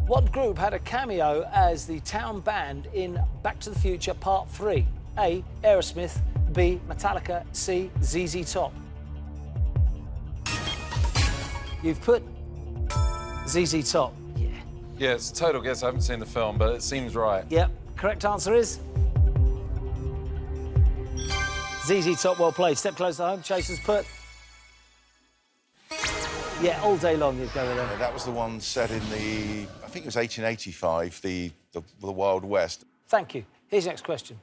What group had a cameo as the town band in Back to the Future Part 3? A. Aerosmith, B. Metallica, C. ZZ Top. You've put ZZ Top. Yeah. Yeah, it's a total guess. I haven't seen the film, but it seems right. Yep. Correct answer is ZZ Top. Well played. Step close to home. Chasers put. Yeah, all day long you'd go with them. That was the one set in the, I think it was 1885, the Wild West. Thank you. Here's your next question.